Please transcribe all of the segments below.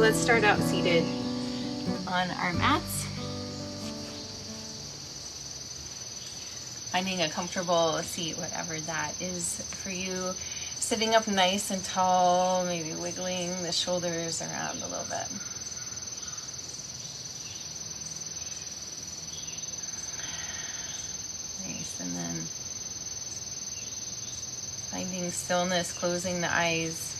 let's start out seated on our mats. Finding a comfortable seat, whatever that is for you. Sitting up nice and tall, maybe wiggling the shoulders around a little bit. Nice, and then finding stillness, closing the eyes.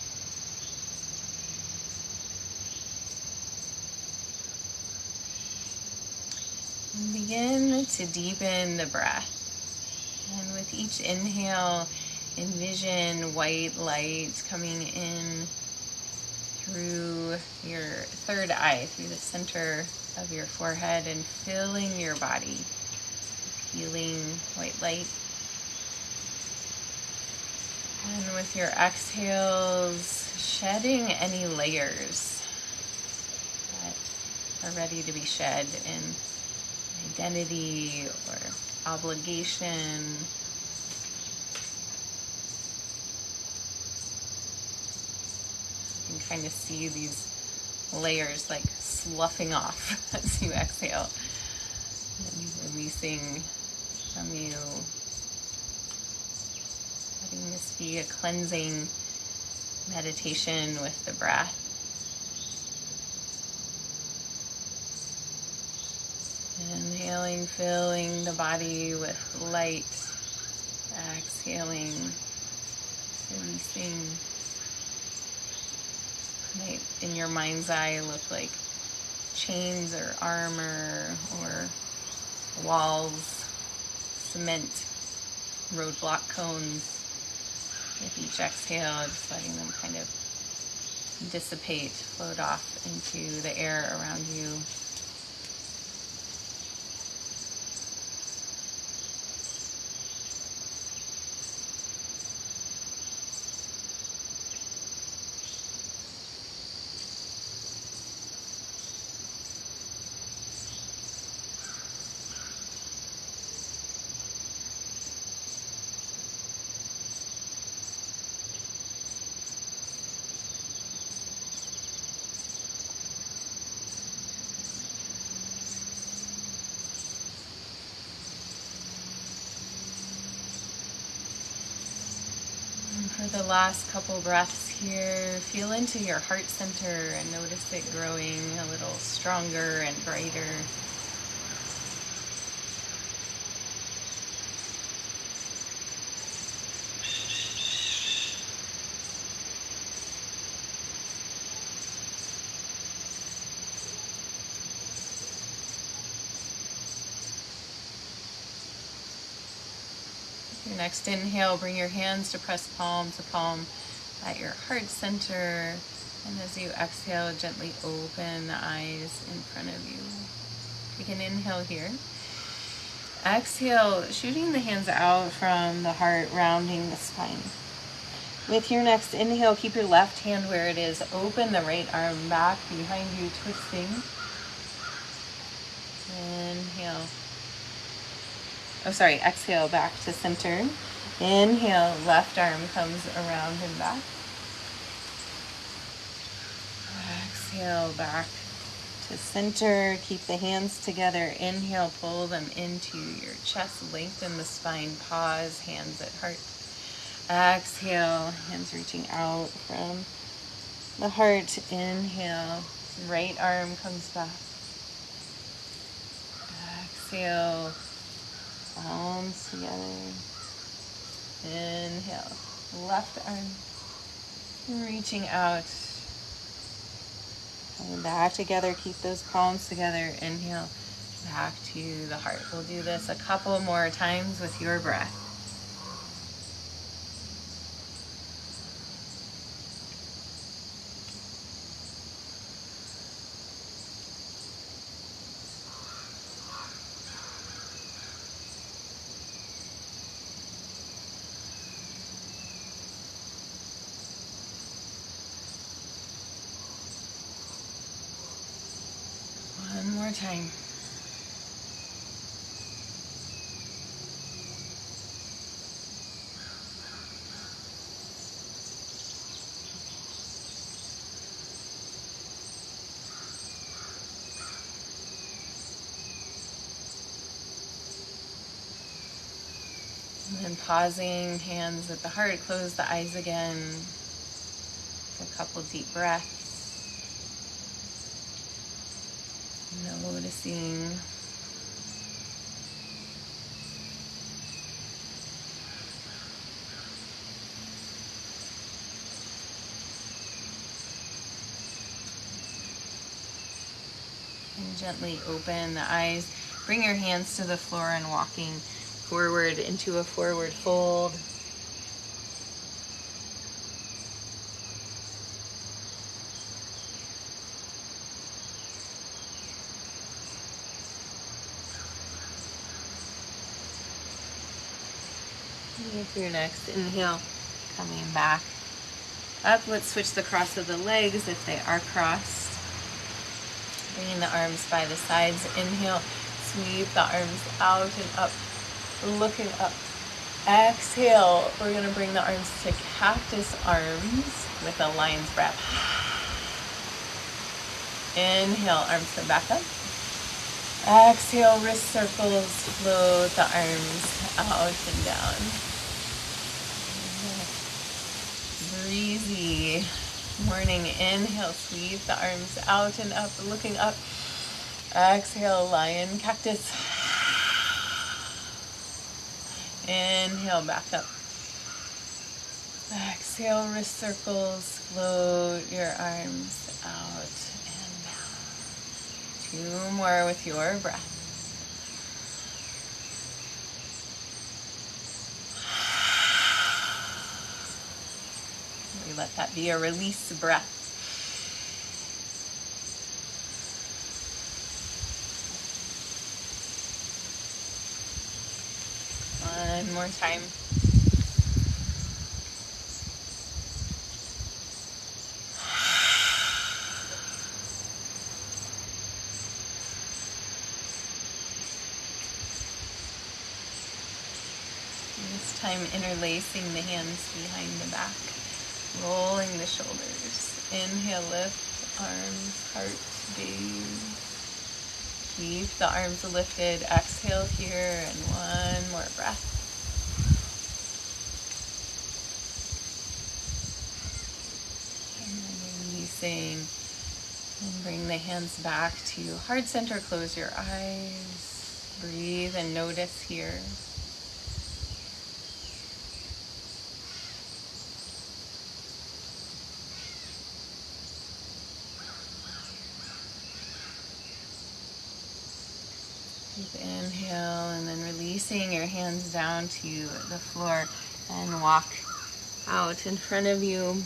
And begin to deepen the breath. And with each inhale, envision white light coming in through your third eye, through the center of your forehead, and filling your body with healing white light. And with your exhales, shedding any layers that are ready to be shed in identity or obligation. You can kind of see these layers like sloughing off as you exhale and releasing from you. Letting this be a cleansing meditation with the breath. Inhaling, filling the body with light. Exhaling, releasing. Might in your mind's eye look like chains or armor or walls, cement, roadblock cones. With each exhale, just letting them kind of dissipate, float off into the air around you. For the last couple breaths here, feel into your heart center and notice it growing a little stronger and brighter. Your next inhale, bring your hands to press palm to palm at your heart center. And as you exhale, gently open the eyes in front of you. Take an inhale here. Exhale, shooting the hands out from the heart, rounding the spine. With your next inhale, keep your left hand where it is. Open the right arm back behind you, twisting. Inhale. Exhale back to center. Inhale, left arm comes around and back. Exhale, back to center. Keep the hands together. Inhale, pull them into your chest. Lengthen the spine. Pause, hands at heart. Exhale, hands reaching out from the heart. Inhale, right arm comes back. Exhale. Palms together. Inhale. Left arm reaching out. Coming back together. Keep those palms together. Inhale. Back to the heart. We'll do this a couple more times with your breath. One more time. And pausing, hands at the heart, close the eyes again. A couple deep breaths. Noticing. And gently open the eyes. Bring your hands to the floor and walking forward into a forward fold. With your next inhale, coming back up. Let's switch the cross of the legs if they are crossed. Bringing the arms by the sides. Inhale, sweep the arms out and up, looking up. Exhale, we're going to bring the arms to cactus arms with a lion's breath. Inhale, arms come back up. Exhale, wrist circles, float the arms out and down. Breezy morning. Inhale, sweep the arms out and up, looking up. Exhale, lion, cactus. Inhale, back up. Exhale, wrist circles, float your arms out and down. 2 more with your breath. We let that be a release breath. One more time. This time interlacing the hands behind the back, rolling the shoulders. Inhale, lift arms, heart, gaze. Keep the arms lifted. Exhale here, and one more breath. And then releasing. And bring the hands back to heart center. Close your eyes. Breathe and notice here. Deep inhale, and then releasing your hands down to the floor and walk out in front of you.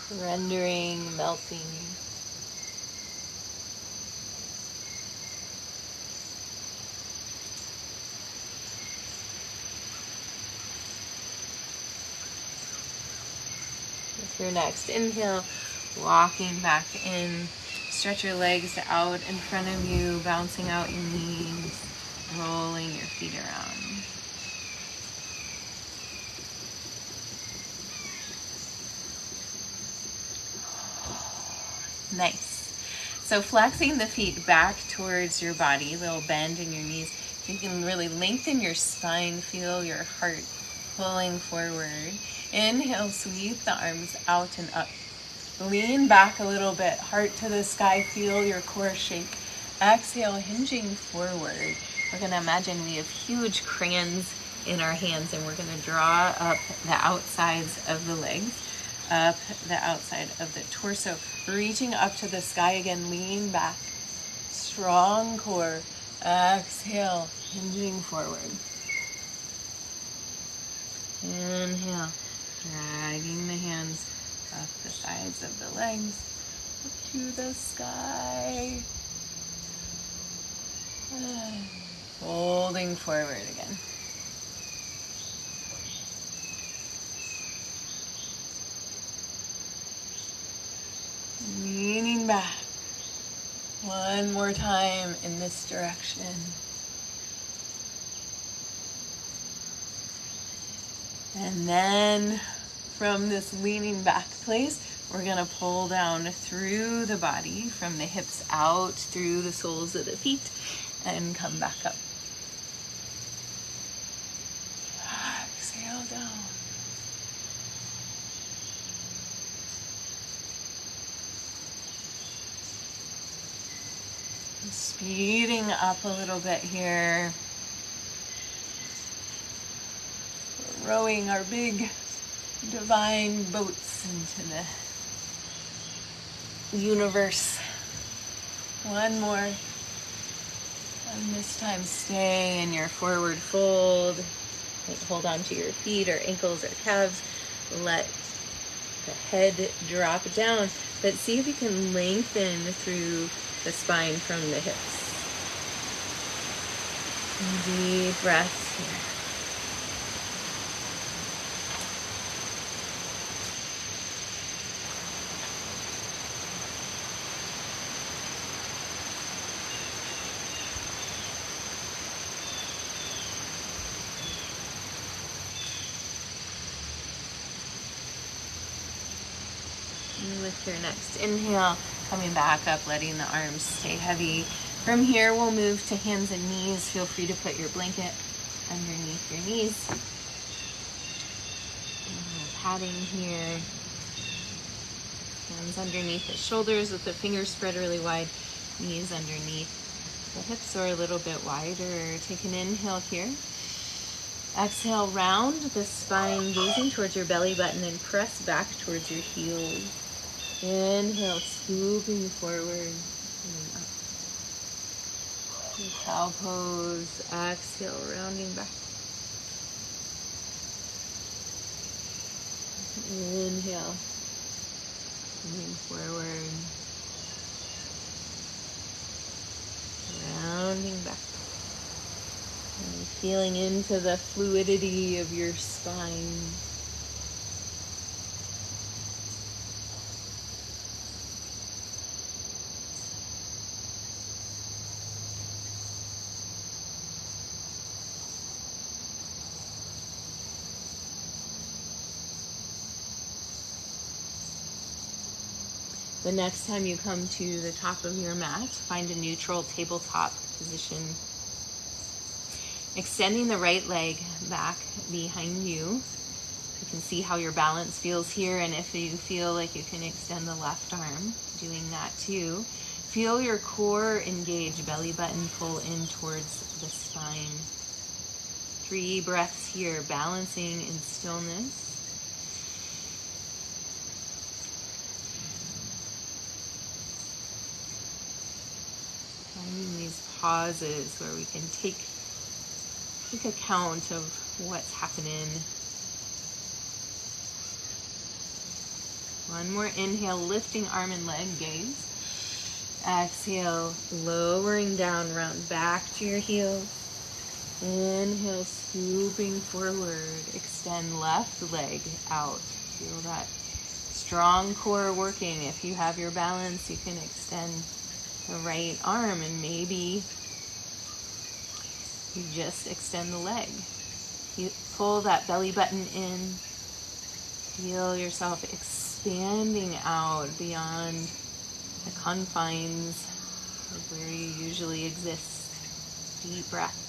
Surrendering, melting. With your next inhale, walking back in, stretch your legs out in front of you, bouncing out your knees, rolling your feet around. Nice. So flexing the feet back towards your body, little bend in your knees. You can really lengthen your spine, feel your heart pulling forward. Inhale, sweep the arms out and up. Lean back a little bit, heart to the sky, feel your core shake. Exhale, hinging forward. We're going to imagine we have huge crayons in our hands, and we're going to draw up the outsides of the legs, up the outside of the torso, reaching up to the sky again. Lean back, strong core. Exhale, hinging forward. Inhale, dragging the hands up the sides of the legs, up to the sky. Folding forward again. Leaning back. One more time in this direction. And then from this leaning back place, We're going to pull down through the body, from the hips out, through the soles of the feet, and come back up. Exhale down. Speeding up a little bit here. We're rowing our big divine boats into the universe. One more. And this time stay in your forward fold. Hold on to your feet or ankles or calves. Let the head drop down. But see if you can lengthen through the spine from the hips. Deep breaths here. And with your next inhale, coming back up, letting the arms stay heavy. From here, we'll move to hands and knees. Feel free to put your blanket underneath your knees. Padding here. Hands underneath the shoulders with the fingers spread really wide. Knees underneath the hips or a little bit wider. Take an inhale here. Exhale, round the spine, gazing towards your belly button, and press back towards your heels. Inhale, scooping forward and up. Cow pose. Exhale, rounding back. Inhale, moving forward. Rounding back. And feeling into the fluidity of your spine. The next time you come to the top of your mat, find a neutral tabletop position. Extending the right leg back behind you. You can see how your balance feels here, and if you feel like you can extend the left arm, doing that too. Feel your core engage, belly button pull in towards the spine. 3 breaths here, balancing in stillness. Finding these pauses where we can take account of what's happening. One more inhale, lifting arm and leg gaze. Exhale, lowering down, round back to your heels. Inhale, scooping forward, extend left leg out. Feel that strong core working. If you have your balance, you can extend the right arm, and maybe you just extend the leg. You pull that belly button in. Feel yourself expanding out beyond the confines of where you usually exist. Deep breath.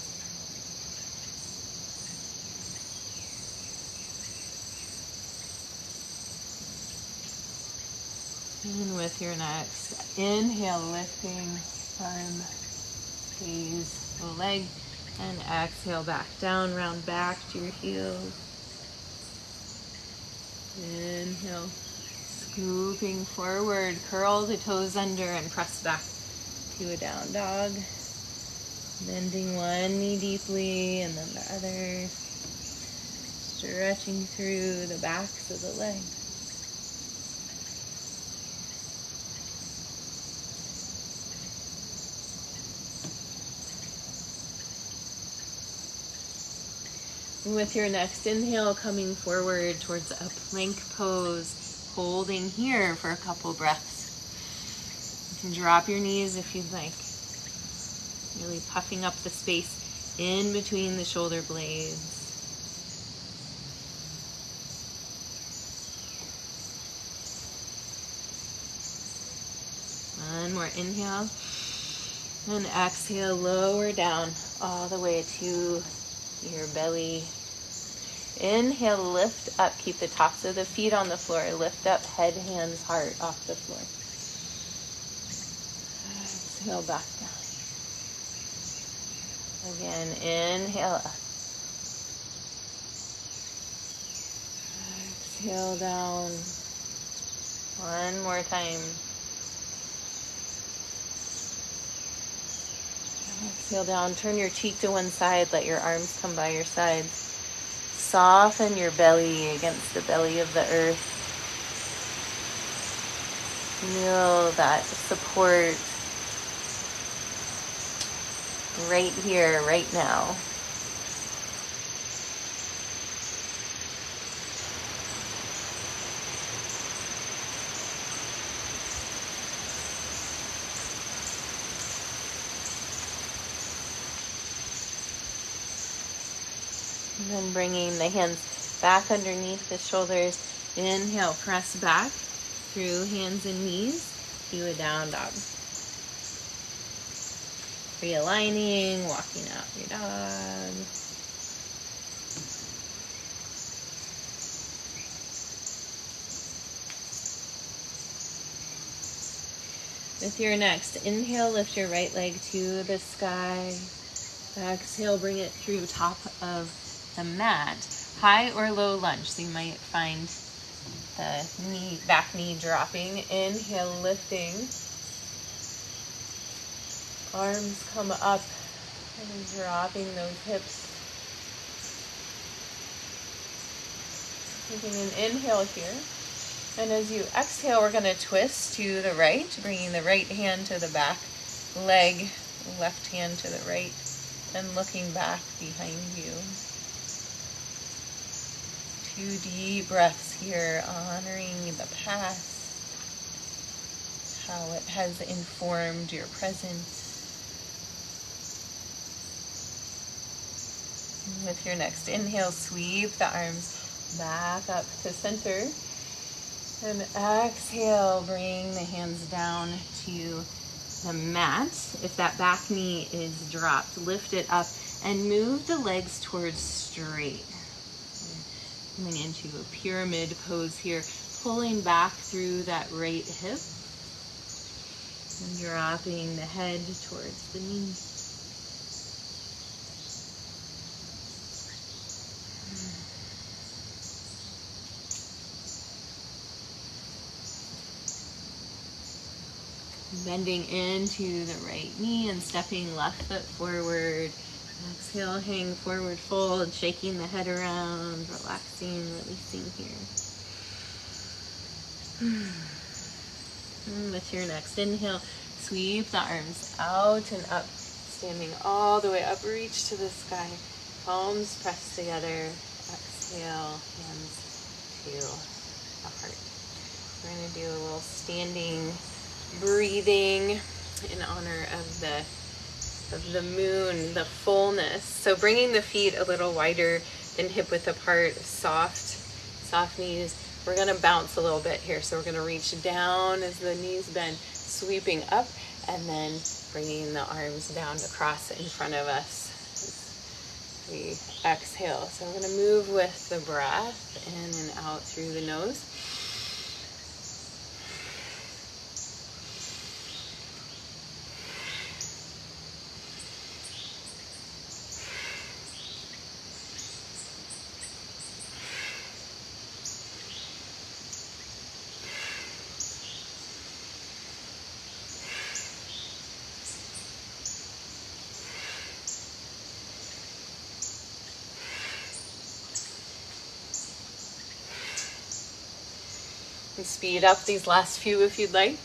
And with your next inhale, lifting arm, gaze the leg, and exhale back down, round back to your heels. Inhale, scooping forward, curl the toes under and press back to a down dog. Bending one knee deeply and then the other. Stretching through the backs of the legs. With your next inhale, coming forward towards a plank pose, holding here for a couple breaths. You can drop your knees if you'd like. Really puffing up the space in between the shoulder blades. One more inhale. And exhale, lower down all the way to your belly. Inhale, lift up. Keep the tops of the feet on the floor. Lift up, head, hands, heart off the floor. Exhale, back down. Again, inhale up. Exhale down. One more time. Exhale down. Turn your cheek to one side. Let your arms come by your sides. Soften your belly against the belly of the earth. Feel that support right here, right now. And then bringing the hands back underneath the shoulders. Inhale, press back through hands and knees to a down dog. Realigning, walking out your dog. With your next inhale, lift your right leg to the sky. Exhale, bring it through top of the mat. High or low lunge. So you might find the back knee dropping. Inhale, lifting. Arms come up and dropping those hips. Taking an inhale here. And as you exhale, we're going to twist to the right, bringing the right hand to the back leg, left hand to the right, and looking back behind you. 2 deep breaths here, honoring the past, how it has informed your present. And with your next inhale, sweep the arms back up to center. And exhale, bring the hands down to the mat. If that back knee is dropped, lift it up and move the legs towards straight. Coming into a pyramid pose here, pulling back through that right hip and dropping the head towards the knee. Bending into the right knee and stepping left foot forward. Exhale, hang forward fold, shaking the head around, relaxing, releasing here. And with your next inhale, sweep the arms out and up, standing all the way up, reach to the sky, palms pressed together. Exhale, hands to the heart. We're going to do a little standing breathing in honor of the moon, the fullness. So bringing the feet a little wider and hip width apart, soft knees. We're going to bounce a little bit here. So we're going to reach down as the knees bend, sweeping up, and then bringing the arms down to cross in front of us as we exhale. So we're going to move with the breath in and out through the nose. And speed up these last few if you'd like.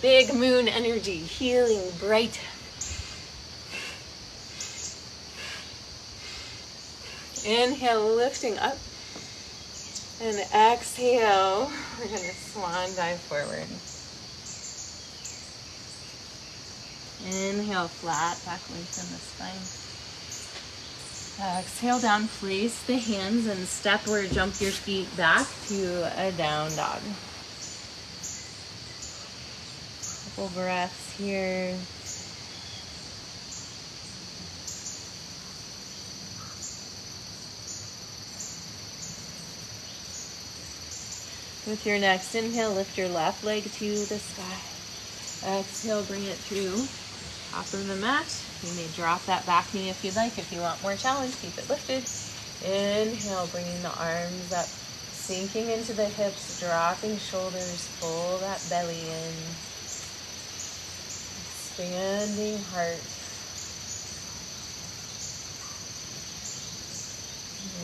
Big moon energy, healing, bright. Inhale, lifting up. And exhale, we're going to swan dive forward. Inhale, flat, back lengthen the spine. Exhale down, place the hands and step or jump your feet back to a down dog. Full breaths here. With your next inhale, lift your left leg to the sky. Exhale, bring it through top of the mat. You may drop that back knee if you'd like. If you want more challenge, keep it lifted. Inhale, bringing the arms up, sinking into the hips, dropping shoulders, pull that belly in. Expanding heart.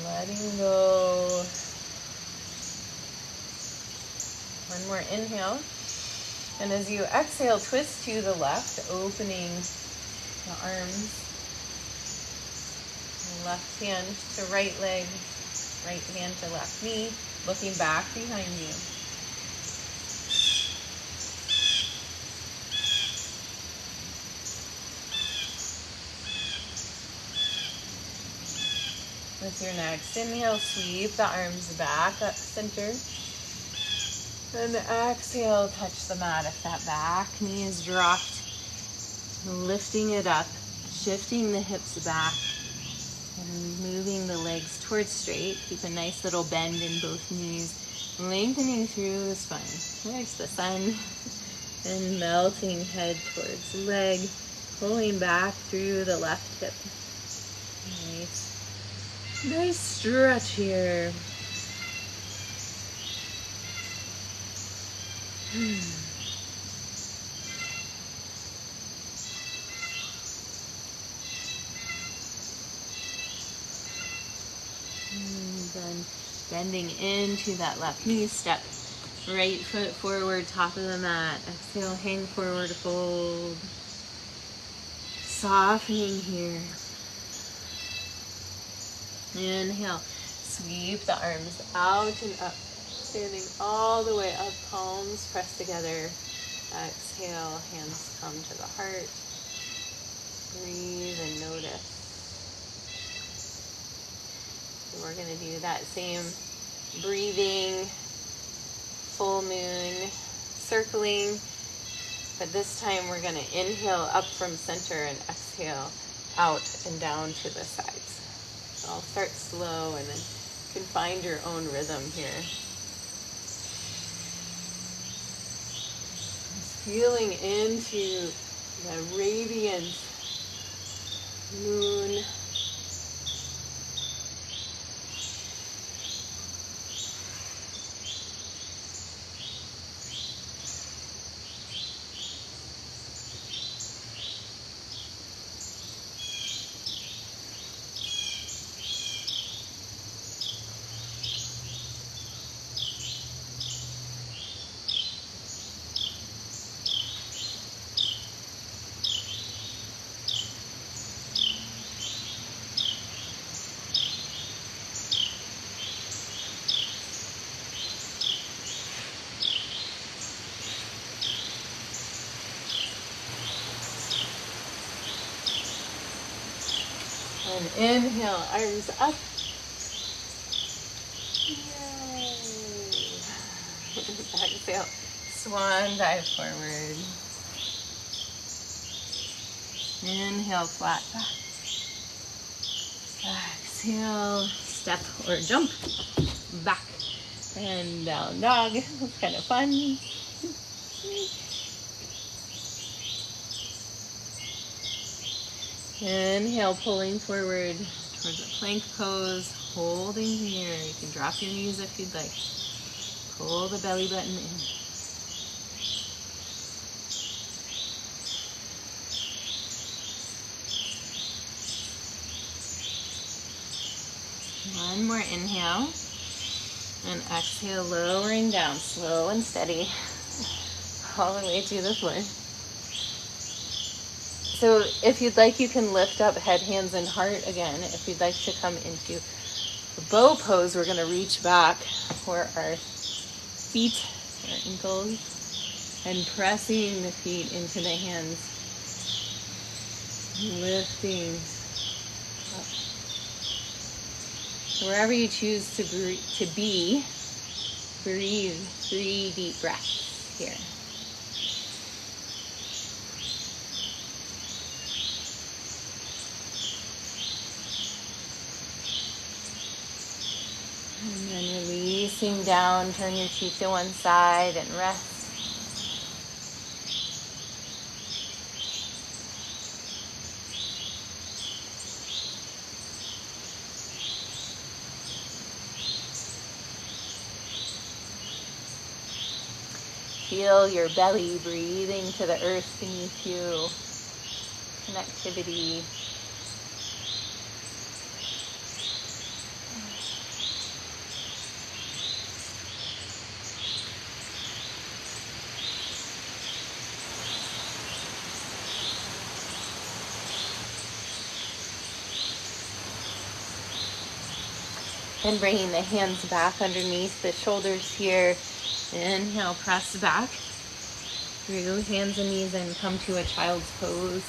Letting go. One more inhale. And as you exhale, twist to the left, opening the arms. Left hand to right leg, right hand to left knee, looking back behind you. With your next inhale, sweep the arms back up center. And exhale, touch the mat. If that back knee is dropped, lifting it up, shifting the hips back, and moving the legs towards straight. Keep a nice little bend in both knees, lengthening through the spine. There's the sun. And melting head towards leg, pulling back through the left hip. Nice stretch here. Then bending into that left knee, step right foot forward, top of the mat. Exhale, hang forward, fold. Softening here. Inhale, sweep the arms out and up, standing all the way up, palms pressed together. Exhale, hands come to the heart. Breathe and notice. So we're going to do that same breathing, full moon, circling, but this time we're going to inhale up from center and exhale out and down to the sides. So I'll start slow and then you can find your own rhythm here. Just feeling into the radiant moon. And inhale, arms up. Yay. Exhale, swan dive forward. Inhale, flat back. Exhale, step or jump back and down dog. It's kind of fun. Inhale, pulling forward towards a plank pose, holding here. You can drop your knees if you'd like. Pull the belly button in. One more inhale. And exhale, lowering down, slow and steady, all the way to the floor. So if you'd like, you can lift up head, hands, and heart again. If you'd like to come into the bow pose, we're going to reach back for our feet, our ankles, and pressing the feet into the hands, lifting up. So wherever you choose to be, breathe 3 deep breaths here. releasing down, turn your cheek to one side and rest. Feel your belly breathing to the earth beneath you. Connectivity. And bringing the hands back underneath the shoulders here. Inhale, press back through hands and knees and come to a child's pose.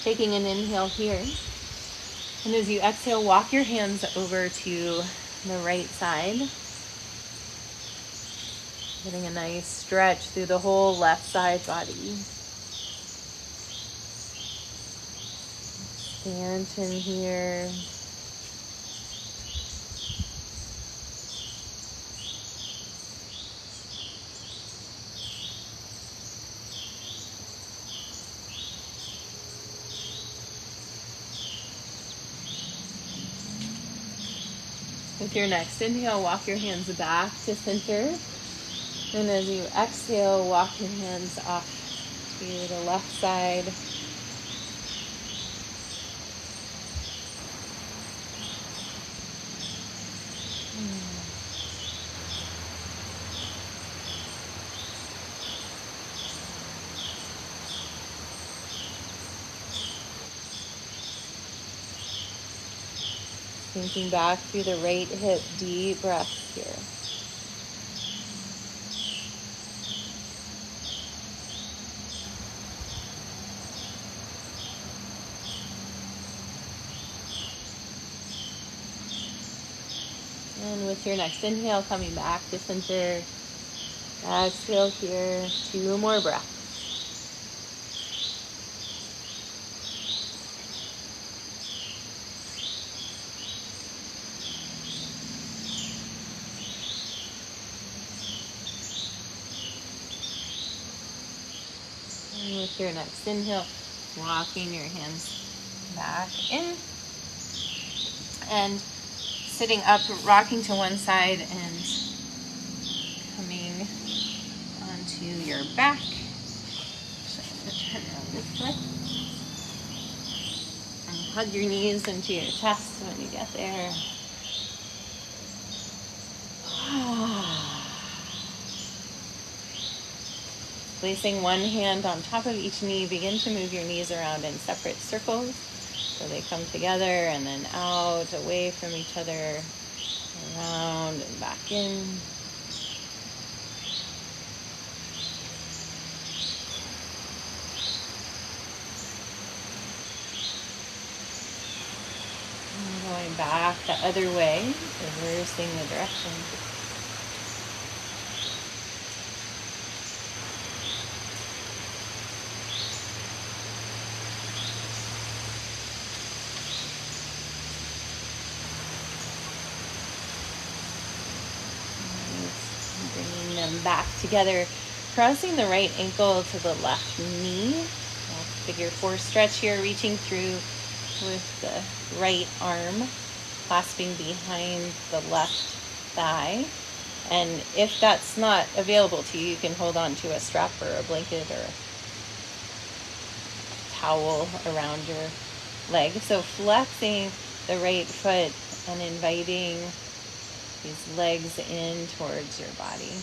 Taking an inhale here. And as you exhale, walk your hands over to the right side. Getting a nice stretch through the whole left side body. Expansion here. With your next inhale, walk your hands back to center. And as you exhale, walk your hands off to the left side. Sinking back through the right hip, deep breath here. And with your next inhale, coming back to center. Exhale here, 2 more breaths. And with your next inhale, walking your hands back in. And sitting up, rocking to one side and coming onto your back. So I'm going to turn around this way. And hug your knees into your chest when you get there. Placing one hand on top of each knee, begin to move your knees around in separate circles. So they come together and then out, away from each other, around and back in. And going back the other way, reversing the direction. Back together, crossing the right ankle to the left knee. Figure 4 stretch here, reaching through with the right arm, clasping behind the left thigh. And if that's not available to you, you can hold on to a strap or a blanket or a towel around your leg. So flexing the right foot and inviting these legs in towards your body.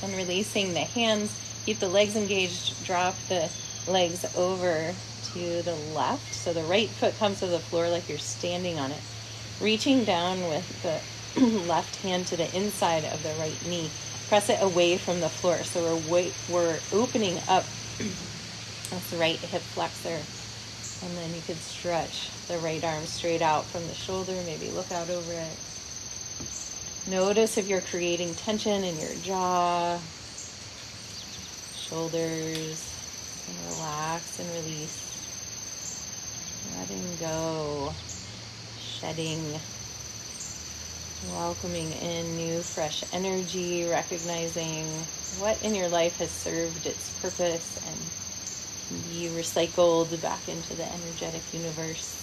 And releasing the hands, keep the legs engaged, drop the legs over to the left. So the right foot comes to the floor like you're standing on it. Reaching down with the left hand to the inside of the right knee. Press it away from the floor. So we're opening up this right hip flexor. And then you could stretch the right arm straight out from the shoulder. Maybe look out over it. Notice if you're creating tension in your jaw, shoulders, and relax and release. Letting go, shedding, welcoming in new fresh energy, recognizing what in your life has served its purpose and can be recycled back into the energetic universe.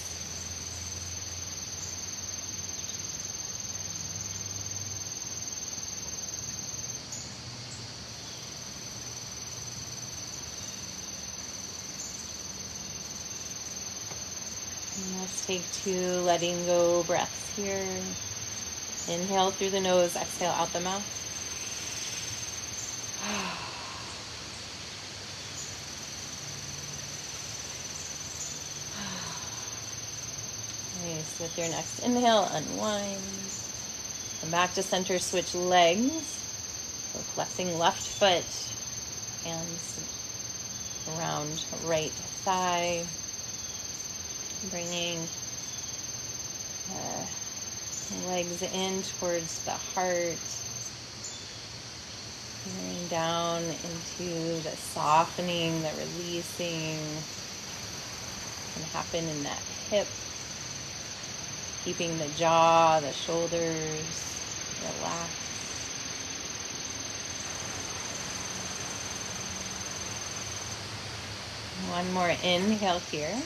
Let's take 2 letting go breaths here. Inhale through the nose, exhale out the mouth. Nice. With your next inhale, unwind. Come back to center, switch legs. So flexing left foot, hands around right thigh. Bringing legs in towards the heart. Bearing down into the softening, the releasing can happen in that hip. Keeping the jaw, the shoulders relaxed. One more inhale here.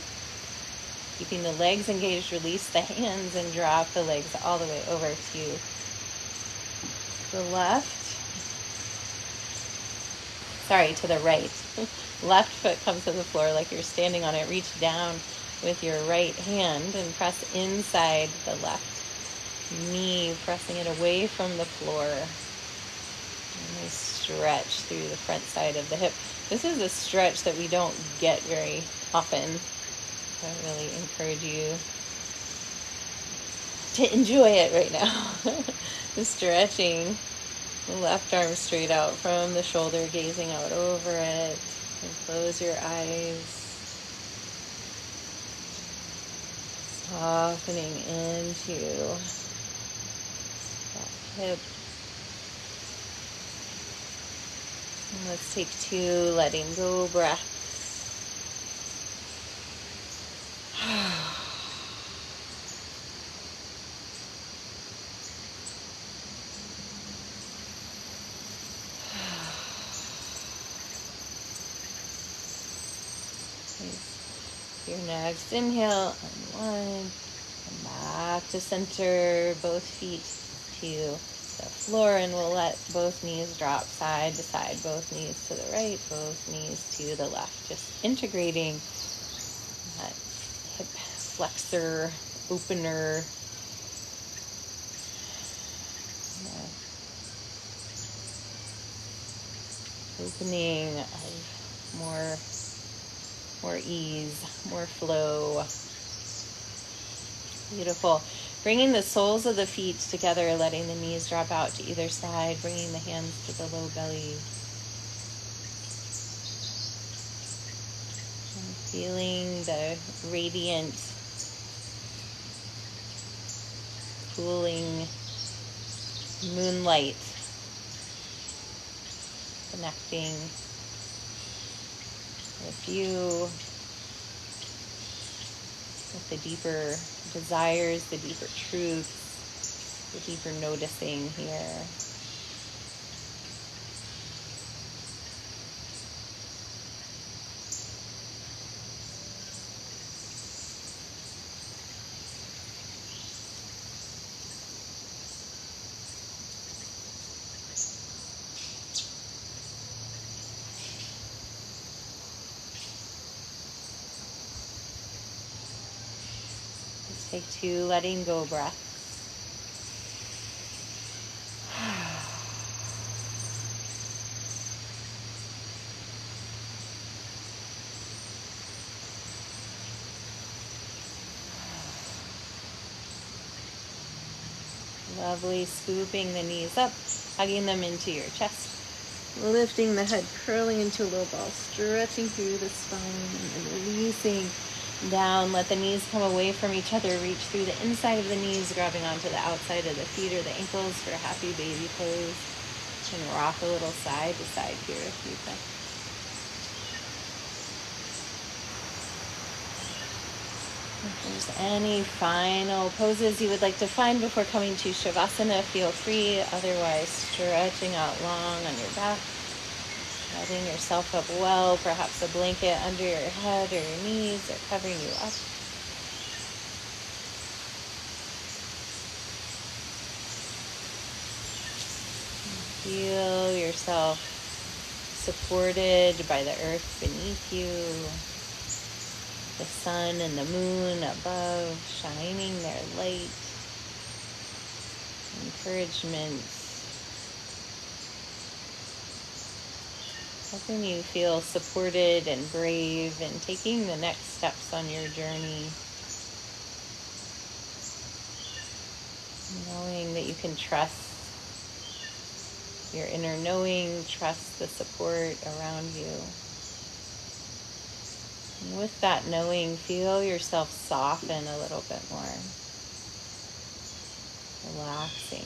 Keeping the legs engaged, release the hands and drop the legs all the way over to the right. Left foot comes to the floor like you're standing on it. Reach down with your right hand and press inside the left knee, pressing it away from the floor. And we stretch through the front side of the hip. This is a stretch that we don't get very often. I really encourage you to enjoy it right now. Stretching the left arm straight out from the shoulder, gazing out over it. And close your eyes. Softening into that hip. And let's take 2 letting go breaths. Your next inhale, unwind, come back to center, both feet to the floor, and we'll let both knees drop side to side, both knees to the right, both knees to the left, just integrating that hip flexor, opener, opening of more ease, more flow. Beautiful. Bringing the soles of the feet together, letting the knees drop out to either side, bringing the hands to the low belly. And feeling the radiant, cooling moonlight connecting with you, with the deeper desires, the deeper truths, the deeper noticing here. Take 2 letting go breaths. Lovely. Scooping the knees up, hugging them into your chest. Lifting the head, curling into a low ball, stretching through the spine, and then releasing down. Let the knees come away from each other. Reach through the inside of the knees, grabbing onto the outside of the feet or the ankles for a happy baby pose. And rock a little side to side here a few times. If there's any final poses you would like to find before coming to Savasana, feel free. Otherwise, stretching out long on your back. Setting yourself up well, perhaps a blanket under your head or your knees or covering you up. Feel yourself supported by the earth beneath you, the sun and the moon above, shining their light, encouragement, helping you feel supported and brave and taking the next steps on your journey. Knowing that you can trust your inner knowing, trust the support around you. And with that knowing, feel yourself soften a little bit more. Relaxing.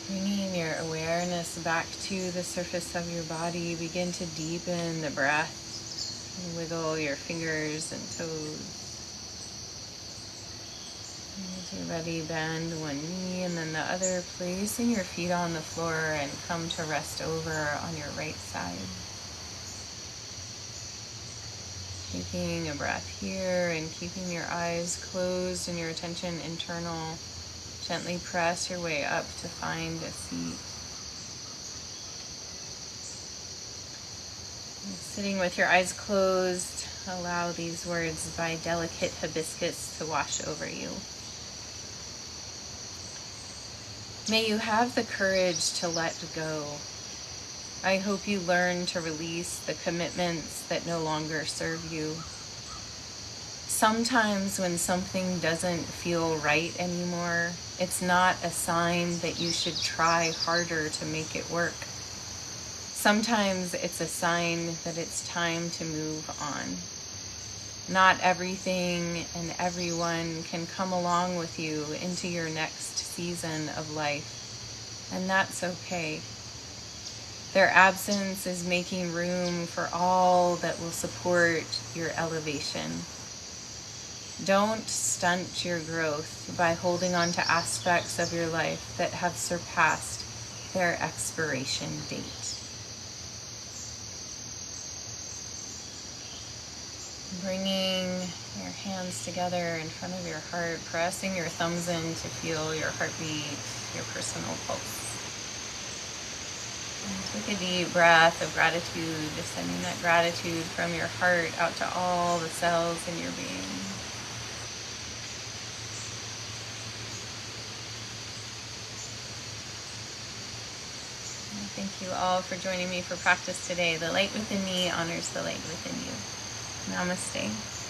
Bringing your awareness back to the surface of your body, begin to deepen the breath. Wiggle your fingers and toes. As you're ready, bend one knee and then the other, placing your feet on the floor and come to rest over on your right side. Taking a breath here and keeping your eyes closed and your attention internal. Gently press your way up to find a seat. Sitting with your eyes closed, allow these words by delicate hibiscus to wash over you. May you have the courage to let go. I hope you learn to release the commitments that no longer serve you. Sometimes when something doesn't feel right anymore, it's not a sign that you should try harder to make it work. Sometimes it's a sign that it's time to move on. Not everything and everyone can come along with you into your next season of life, and that's okay. Their absence is making room for all that will support your elevation. Don't stunt your growth by holding on to aspects of your life that have surpassed their expiration date. Bringing your hands together in front of your heart, pressing your thumbs in to feel your heartbeat, your personal pulse. And take a deep breath of gratitude, just sending that gratitude from your heart out to all the cells in your being. Thank you all for joining me for practice today. The light within me honors the light within you. Namaste.